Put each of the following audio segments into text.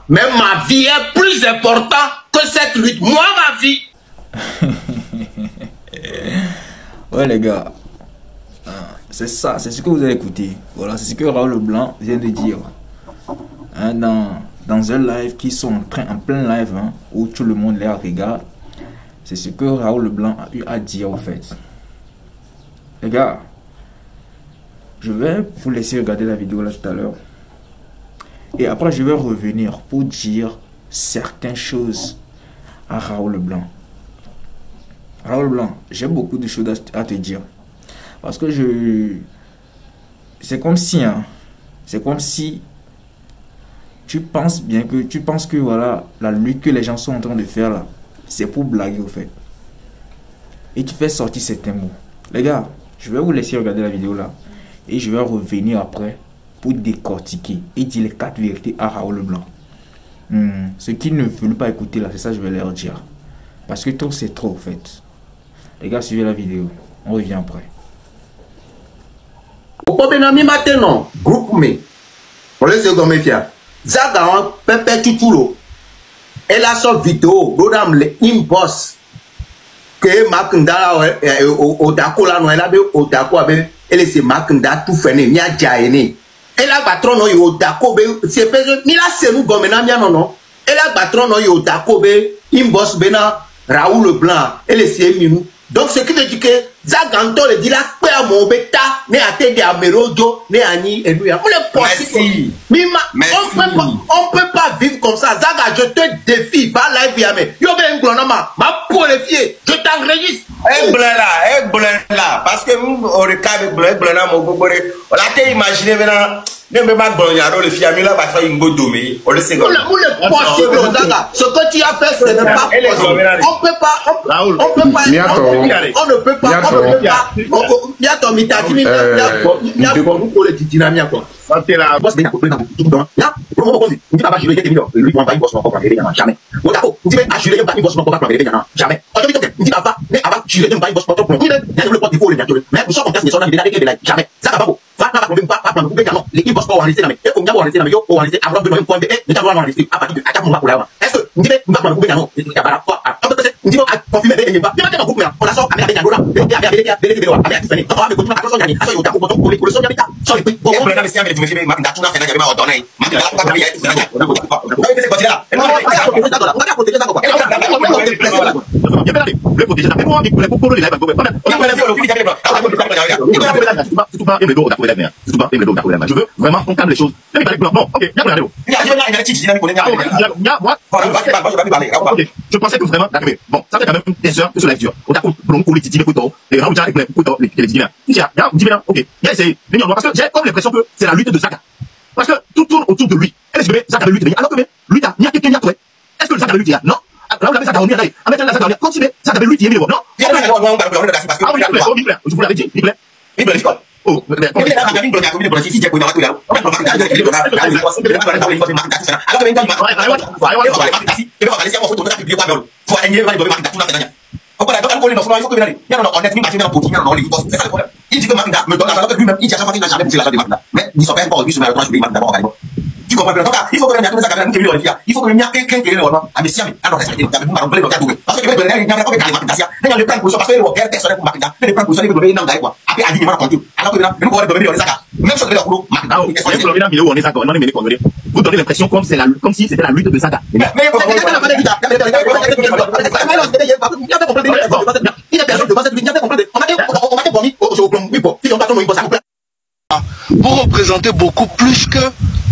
Mais ma vie est plus importante que cette lutte. Moi, ma vie. Ouais, les gars. C'est ça, c'est ce que vous avez écouté. Voilà, c'est ce que Raoul Leblanc vient de dire. Hein, dans un live qui sont en plein live, hein, où tout le monde les regarde. C'est ce que Raoul Leblanc a eu à dire, en fait. Les gars, je vais vous laisser regarder la vidéo là tout à l'heure. Et après, je vais revenir pour dire certaines choses à Raoul Leblanc. Raoul Leblanc, j'ai beaucoup de choses à te dire. Parce que c'est comme si, hein, c'est comme si tu penses que voilà, la lutte que les gens sont en train de faire là, c'est pour blaguer au fait. Et tu fais sortir certains mots. Les gars, je vais vous laisser regarder la vidéo là. Et je vais revenir après pour décortiquer et dire les 4 vérités à Raoul Leblanc. Ceux qui ne veulent pas écouter là, c'est ça que je vais leur dire. Parce que trop c'est trop en fait. Les gars, suivez la vidéo. On revient après. Okobenami maintenant, groupe me. Pour les secondes fiers. Zaga Pepe Tutulo. Elle a son vidéo, Rodam le inbox. Que Makunda au Dako là, elle a au Dako avec elle c'est Makunda tout fait né, mia jaene. Elle a patron no yo Dako be, c'est pas ni la c'est nous gomena mia non. Elle a patron no yo Dako be, inbox bena Raoul Leblanc, elle c'est minou. Donc ce qui veut dire que Zaganto le dit là que à mon bêta né à tête d'Amerojo né à Ni et lui on est possible. On peut pas vivre comme ça. Zaga, je te défie, va live yame. Yo ben glonama, ma qualifié, je t'enregistre. Là parce que on regarde blana mon gogore. On a été imaginer maintenant. Même pas Blonyaro, le fiami là va faire une bonne domée. On le sait. On est possible, Zaga. Ce que tu as fait, ce n'est pas possible. On peut pas. On ne peut pas. Miato mitati miato pour le titina miato. Santé là. Boss bien pour tout ya. Promo ko on dit pas jurer que lui pour envoyer boss non pas jamais. On d'accord, on dit pas jurer que boss non pas jamais. On dit pas mais avant jurer que boss pas trop. Il y a le porte il faut le mettre. Mais nous sommes en test de son jamais. Ça va pas. Va pas problème pas non. Les boss pas enregistrer mais et on a enregistrer mais yo enregistrer avant de point B et nous avons enregistrer à partir de attaque mon pour là. Est-ce que on dit pas non. Il y a pas on dit pas confirmer et pas. Mais on a on a sort avec là. Je veux vraiment qu'on calme les choses. Non, ok, je pensais que vraiment, bon, ça fait quand même des heures que ce live dure. On a pour les titiller et Raouja et les divins. Ok, il a essayé de venir parce que j'ai comme l'impression que c'est la lutte de Zaga. Parce que tout tourne autour de lui. Est-ce que Zaga veut lutter alors que lui, il y a quelqu'un qui a est-ce que Zaga veut lutter là? Non. Là, on avait Zaga en lien, avec la Zaga comme si Zaga veut lutter, non. Je vous l'avais dit, il plaît. Oh, mais il faut que il faut que quelqu'un qui est là à Messia alors respecter parce que le plan pour parce que le personne pour Makida le plan pour ça il doit non quoi après à dire alors que nous on doit ça même chose que le vous donnez l'impression comme si c'était la lutte de Zaga mais vous représentez beaucoup plus que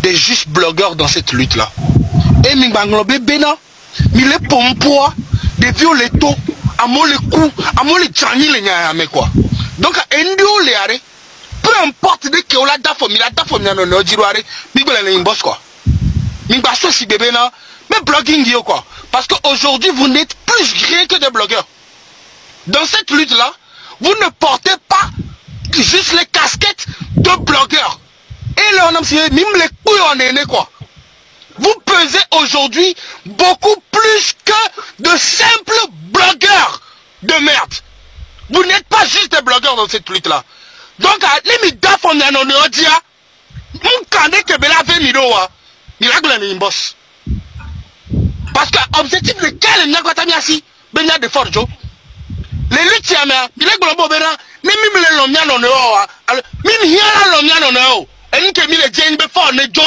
des juste blogueurs dans cette lutte-là. Et Mingbanglobe Bena, il est pompois, des violettos, à mon le cou, à mon le tchani le nyame quoi. Donc, endio le are, peu importe de que on la dafom na no jiroare, Mingba le imboss quoi. Mingba so si bébé na, mais blogging yo quoi. Parce qu'aujourd'hui, vous n'êtes plus rien que des blogueurs. Dans cette lutte-là, vous ne portez pas juste les casquettes de blogueurs. Et là, on a même les couilles en aîné quoi. Vous pesez aujourd'hui beaucoup plus que de simples blogueurs de merde. Vous n'êtes pas juste des blogueurs dans cette lutte-là. Donc, les midaf on a un odia. Mon canet que bela fait miroa. Miracle en boss. Parce que objectif lequel n'y a pas tamiasi, ben y a de fort jo. Les luttes y a mais il est globo bena, même les lomia non eo, même y a la lomia non eo. Et nous que mi le jeng be fort ne jo.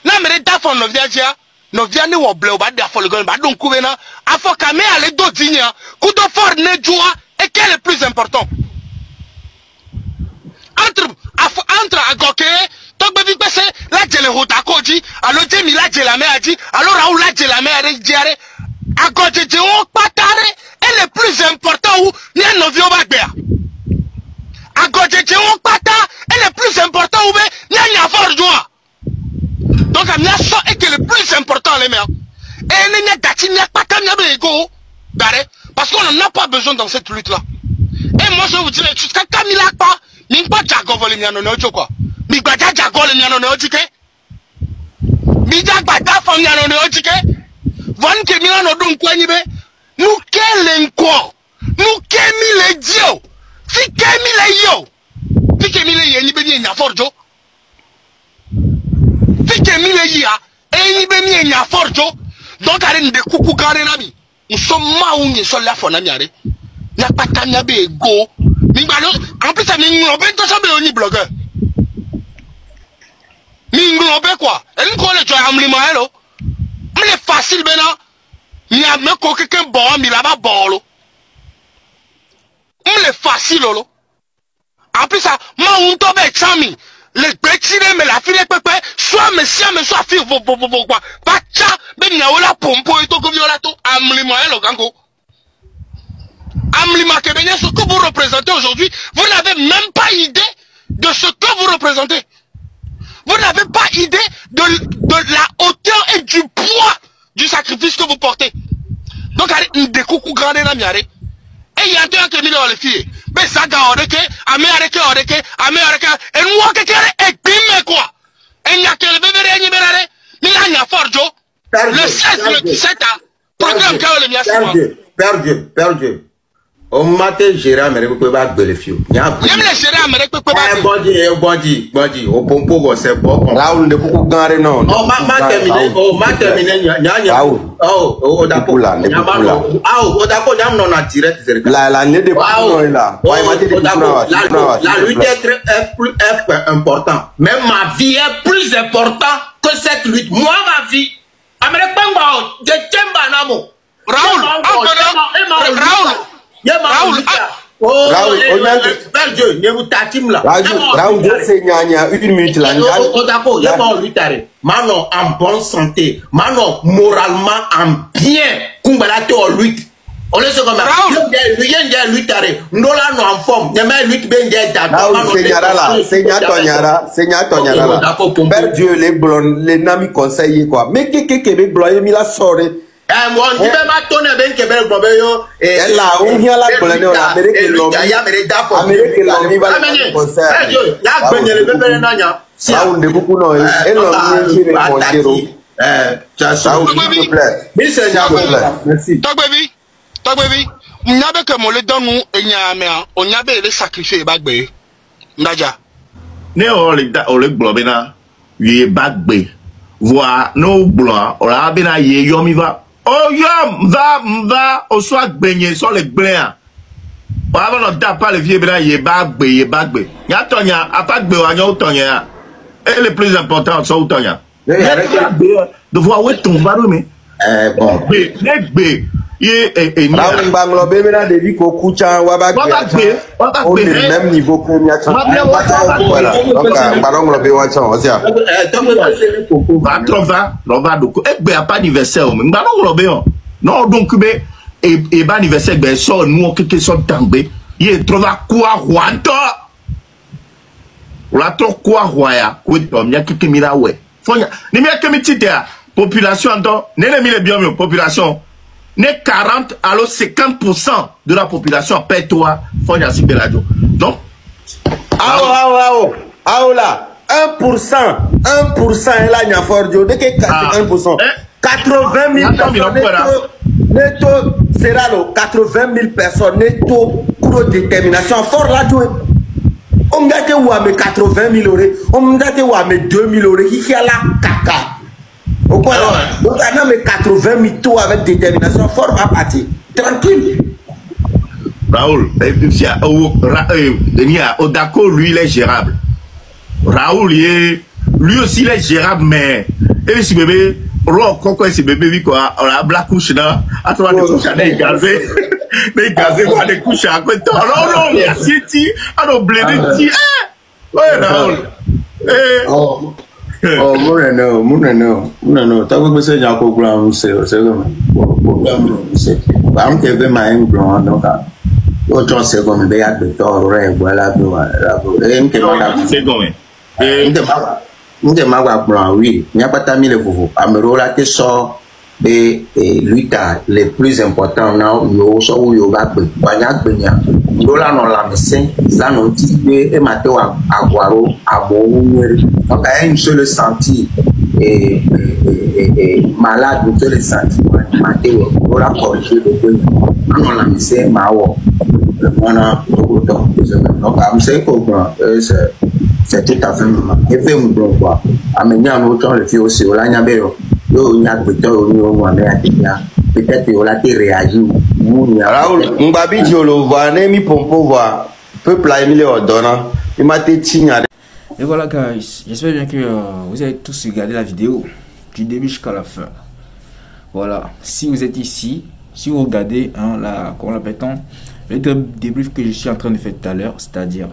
Na me da fort no viaja, no via ne wo ble o ba da fort le gon ba don ku bena, afo kame ale do dinya, ku do fort ne joa et quel est le plus important? Entre agoke togbe vi pese la jele hota koji alo jemi la jela me aji alo raoul la jela me are diare agoje je o patare et le plus important ou ni novio ba gbe agoje je o pata et le plus important ou be ni anya for joa donc amia so et que le plus important les mères et ni nya dati ni pata ni be go dare parce qu'on n'en a pas besoin dans cette lutte là. Et moi je vous dis jusqu'à Camila pas mi gba jago vole mi ano na ojo kwa mi gba jago le mi ano na ojike mi jagba da fo mi ano na ojike von ke mi ano dun kwa nyibe nu ke le nko nu ke mi le dio fi ke mi le yo fi ke mi le ye ni be ni nya forjo fi ke mi le ya e ni be mi nya forjo donc are nde kuku gare na mi nsoma wu ni so la fo na mi are na patanya be go. En plus, ça m'englobe tout ça, mais on y blogueur. M'englobe quoi? Elle nous connaît, tu as amené moi, hello. Mais c'est facile, ben non. Il y a même quelqu'un bon, mais là-bas, bon, mais c'est facile, lolo. En plus, ça, moi, on tombe avec ça, les petits, mais la fille, soit monsieur, mais soit fille, quoi. Pas ça, ben, il y a la pompe, et tout, comme il y a la tout, amené moi, hello, gango. Amlima Kébénia, ce que vous représentez aujourd'hui, vous n'avez même pas idée de ce que vous représentez. Vous n'avez pas idée de la hauteur et du poids du sacrifice que vous portez. Donc, des coucou grands na miare. Et il y a deux qui ont les filles. Mais ça, oreke, améreke, et nous, on est et quoi. Et il y a que le bébé réaniméré, il y a forjo. Le 16, le 17, programme qui a le mien. Perdu. O mate géré Amérique peut pas gueuler fio. Même les gérés Amérique peut pas. Bandi. O pompo go c'est bon. Raoul de beaucoup gare non. Ma terminé. Oh d'accord. O d'accord, y a non na direct. La ne de pas là. La lutte est plus important. Même ma vie est plus importante que cette lutte. Moi ma vie. Amérique pas de Tchemba namo. Raoul, Raoul, je sais, il y a une minute là. D'accord, Manon en bonne santé, Manon moralement en bien. Kumbalato en lutte. On est comme il y a une lutte. Nous là, nous en forme. Il y a une lutte bien Raoul, Seigneur Tonyara. Père Dieu, les blonds, les namis conseillés quoi. Mais qui blonds, il a sorti. Moi, on dit même à ton ben que ben global et là on vient la colonne Amérique l'homme Amérique l'homme va le concert là ben le bébé nanya ça on de beaucoup non et l'homme qui répond ça s'il te plaît merci Togbevi nyabe que mo le don nous et nyame on nyabe le sacrifier bagbe ndaja ne o le globena ye bagbe voir no blanc on a bena ye yomiva. Oh yom va au soir baigné sur les blancs. Avant on tape pas le vieux blanc ye bagbe. Ya tonya a pas de beurre tonya. Et le plus important c'est tonya. De voir où est ton baromé. Bon. Negbe ye et Raoul Banglo bébé de vie ko kucha wa bagbe. On est le même niveau que Nia. Voilà. Donc Banglo bébé wa chon osia. Va trova, lova doko. Egbe a pas anniversaire o. Banglo bébé. Non donc be et ba anniversaire be so nous quelque so tangbe. Ye trova kwa hwanto. La to kwa hwaya, ko to mia kike mira we. Fonya, ni mia kemi titea population ndo, nene mi le bien population. N'est 40 alors 50% de la population paie toi Fonya Sibeladio. Donc là 1% est là nya forjo de que 1%. 80 000 personnes netto sera le 80 000 personnes netto pour détermination fort là jouer. On m'a dit ou à mes 80 000 euros, on m'a dit ou à mes 2 000 euros, il y a la caca. Au quoi donc les 80 mythos avec détermination, fort va partir. Tranquille. Raoul, Odako, lui, il est gérable. Raoul, lui aussi, il est gérable, mais. Et si bébé, quand c'est bébé, quoi, on a black couche là, à toi, des couches à des gazés. Des gazés, quoi, des couches à côté. Non, il y a City, alors, blé, ouais, Raoul. Oh, non. T'as vu que c'est un programme, c'est comme c'est. Par exemple, tu veux m'aimer blanc, donc, autant c'est comme des gars de tort, voilà, C'est comme. Nous blanc, oui. Il n'y a pas de vous. Amerola, tu sors des luttes les plus importants, non, yoga, Dola non la médecin, ça non dit et Matteo Aguaro, Abo, donc à une seule senti et malade, une seule senti, Matteo, Dola corrigé le peu, non la médecin, Mao, on a autant, donc à me c'est comprendre, c'est tout à fait normal. Et fait un bon quoi, à mener un autre le fait aussi, on l'a n'y yo nya beto yo mo ame atia peut-être que on a réagi Raoul Mbabi Diolo voit mi pompo voit peuple a mis les ordonnants il m'a été tigné. Et voilà guys, j'espère bien que vous avez tous regardé la vidéo du début jusqu'à la fin. Voilà, si vous êtes ici, si vous regardez comment l'appelle-t-on, le débrief que je suis en train de faire tout à l'heure, c'est-à-dire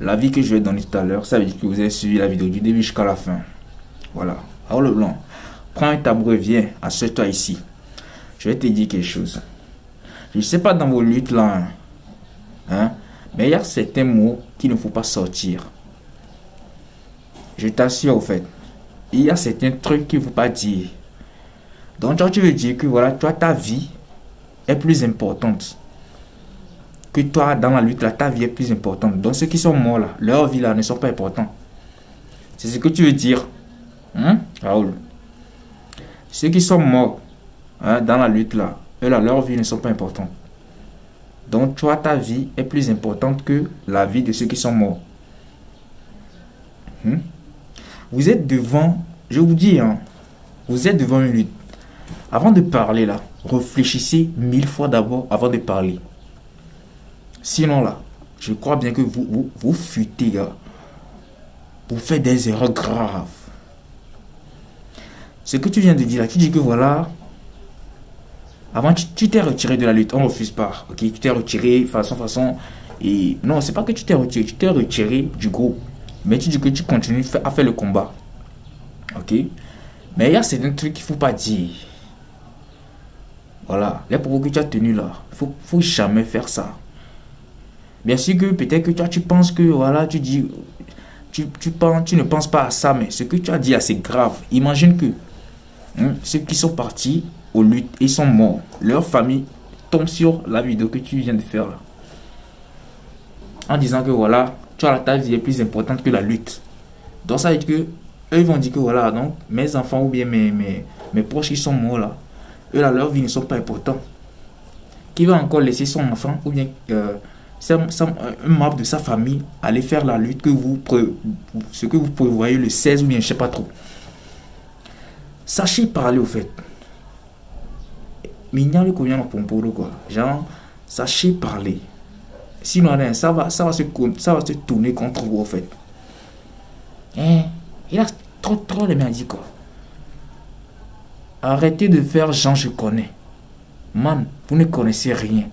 l'avis que je vais donner tout à l'heure, ça veut dire que vous avez suivi la vidéo du début jusqu'à la fin. Voilà, alors le blanc. Prends un tabouret, viens, assieds-toi ici. Je vais te dire quelque chose. Je ne sais pas dans vos luttes là, hein, mais il y a certains mots qu'il ne faut pas sortir. Je t'assure au fait, il y a certains trucs qu'il ne faut pas dire. Donc toi, tu veux dire que voilà, toi ta vie est plus importante. Que toi dans la lutte là, ta vie est plus importante. Donc ceux qui sont morts là, leur vie là ne sont pas importants. C'est ce que tu veux dire, hein, Raoul? Ceux qui sont morts dans la lutte là, eux là, leur vie ne sont pas importantes. Donc toi, ta vie est plus importante que la vie de ceux qui sont morts. Vous êtes devant, je vous dis, vous êtes devant une lutte. Avant de parler là, réfléchissez 1000 fois d'abord avant de parler. Sinon là, je crois bien que vous fuitez, gars. Vous faites des erreurs graves. Ce que tu viens de dire là, tu dis que voilà, avant tu t'es retiré de la lutte, on refuse pas, ok, tu t'es retiré façon, et non, c'est pas que tu t'es retiré du groupe, mais tu dis que tu continues à faire le combat, ok, mais il y a certains trucs qu'il faut pas dire, voilà, les propos que tu as tenus là, faut jamais faire ça. Bien sûr que peut-être que toi tu penses que voilà, tu dis, tu ne penses pas à ça, mais ce que tu as dit là c'est grave. Imagine que ceux qui sont partis aux luttes, ils sont morts. Leur famille tombe sur la vidéo que tu viens de faire là. En disant que voilà, tu as ta vie est plus importante que la lutte. Donc ça veut dire que eux ils vont dire que voilà, donc mes enfants ou bien mes proches qui sont morts là, eux là, leur vie ne sont pas importants. Qui va encore laisser son enfant ou bien un membre de sa famille aller faire la lutte ce que vous prévoyez le 16 ou bien je sais pas trop. Sachez parler au fait. Mais il y a le combien de pomporo quoi. Genre, sachez parler. Sinon, ça va se tourner contre vous au fait. Il a trop de merde quoi. Arrêtez de faire genre je connais. Man, vous ne connaissez rien.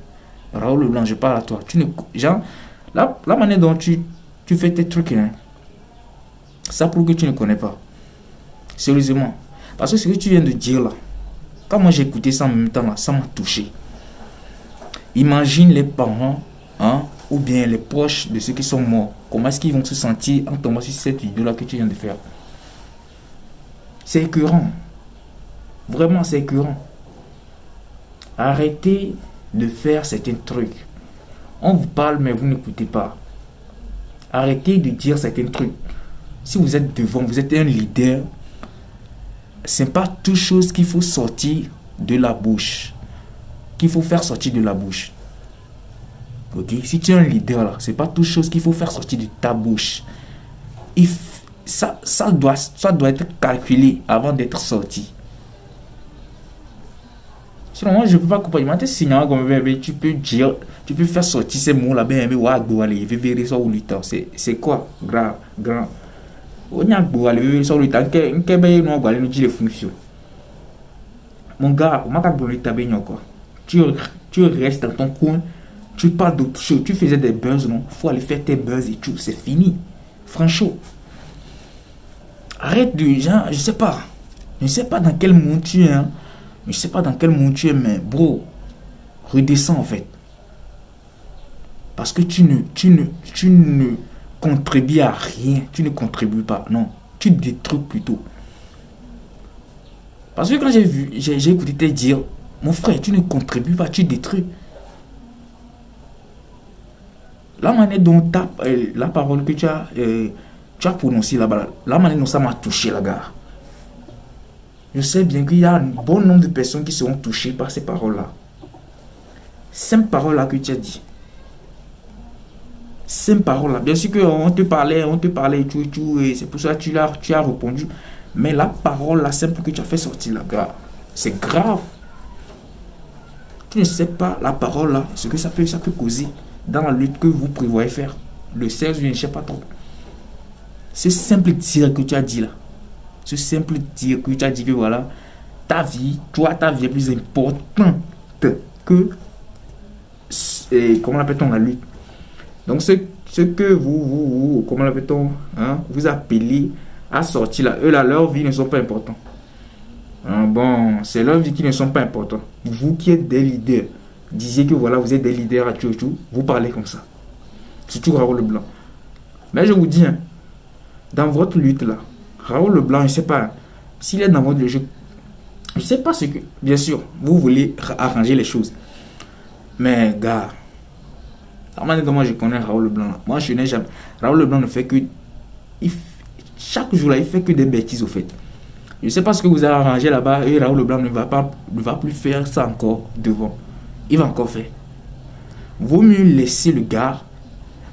Raoul Leblanc, je parle à toi. Genre, la manière dont tu fais tes trucs, ça prouve que tu ne connais pas. Sérieusement. Parce que ce que tu viens de dire là, quand moi j'ai écouté ça en même temps là, ça m'a touché. Imagine les parents, ou bien les proches de ceux qui sont morts. Comment est-ce qu'ils vont se sentir en tombant sur cette vidéo là que tu viens de faire? C'est écœurant. Vraiment, c'est écœurant. Arrêtez de faire certains trucs. On vous parle, mais vous n'écoutez pas. Arrêtez de dire certains trucs. Si vous êtes devant, vous êtes un leader, c'est pas toute chose qu'il faut sortir de la bouche. Qu'il faut faire sortir de la bouche. Ok? Si tu es un leader là, c'est pas toute chose qu'il faut faire sortir de ta bouche. Ça doit être calculé avant d'être sorti. Sinon, moi, je ne peux pas comprendre. Sinon, tu peux dire, tu peux faire sortir ces mots là-bas, c'est quoi? Grave, grand. Mon gars, tu restes dans ton coin, tu parles d'autre chose, tu faisais des buzz, non? Faut aller faire tes buzz et tout, c'est fini. Franchement. Arrête de genre, je sais pas dans quel monde tu es, hein. Je sais pas dans quel monde tu es, mais bro, redescends en fait. Parce que tu ne contribues à rien, tu ne contribues pas, non, tu détruis plutôt. Parce que quand j'ai écouté te dire, mon frère, tu ne contribues pas, tu détruis. La manière dont la parole que tu as prononcée là-bas, la manière dont ça m'a touché, la gars. Je sais bien qu'il y a un bon nombre de personnes qui seront touchées par ces paroles-là. Ces paroles-là que tu as dit. Ces paroles-là. Bien sûr qu'on te parlait et tout, et c'est pour ça que tu as répondu. Mais la parole, la simple que tu as fait sortir, là, gars, c'est grave. Tu ne sais pas la parole, là, ce que ça peut causer dans la lutte que vous prévoyez faire. Le 16, je ne sais pas trop. C'est simple dire que tu as dit là. Ce simple dire que tu as dit que voilà, ta vie est plus importante que, comment l'appelle-t-on, la lutte. Donc ce que vous comment l'appelle-t-on, hein, vous appelez à sortir là, eux là, leurs vies ne sont pas importantes. Bon, c'est leurs vies qui ne sont pas importantes. Vous qui êtes des leaders, disiez que voilà, vous êtes des leaders à tout, vous parlez comme ça. Surtout Raoul Leblanc. Mais je vous dis, hein, dans votre lutte là, Raoul Leblanc, je ne sais pas s'il est dans votre jeu. Je ne sais pas ce que... Bien sûr, vous voulez arranger les choses. Mais, gars, la manière dont moi je connais Raoul Leblanc, moi je n'ai jamais... Raoul Leblanc ne fait que... Chaque jour là, il fait que des bêtises au fait. Je ne sais pas ce que vous avez arrangé là-bas et Raoul Leblanc ne va plus faire ça encore devant. Il va encore faire. Vaut mieux laisser le gars,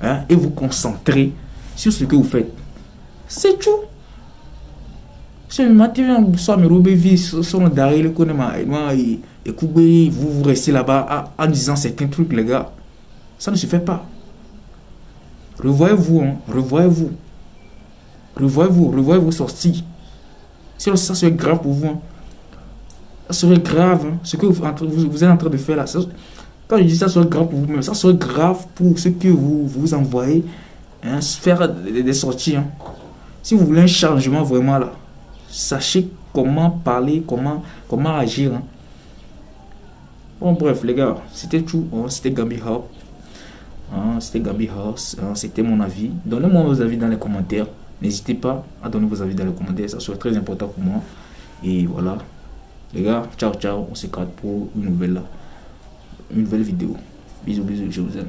hein, et vous concentrer sur ce que vous faites. C'est tout. C'est le matin, soit me robe vie, soit derrière le connaît et vous restez là-bas en disant certains trucs, les gars. Ça ne se fait pas. Revoyez-vous, hein, revoyez-vous. Revoyez-vous sortir. Sinon, ça serait grave pour vous. Hein. Ça serait grave, hein, ce que vous êtes en train de faire là. Ça, quand je dis ça serait grave pour vous-même, ça serait grave pour ceux que vous envoyez, hein, faire des sorties. Hein. Si vous voulez un changement vraiment là, sachez comment parler, comment agir. Hein. Bon, bref, les gars, c'était tout. Hein, c'était Gambi House. Hein, c'était Gambi House. Hein, c'était mon avis. Donnez-moi vos avis dans les commentaires. N'hésitez pas à donner vos avis dans les commentaires. Ça serait très important pour moi. Et voilà. Les gars, ciao, ciao. On se capte pour une nouvelle vidéo. Bisous, bisous. Je vous aime.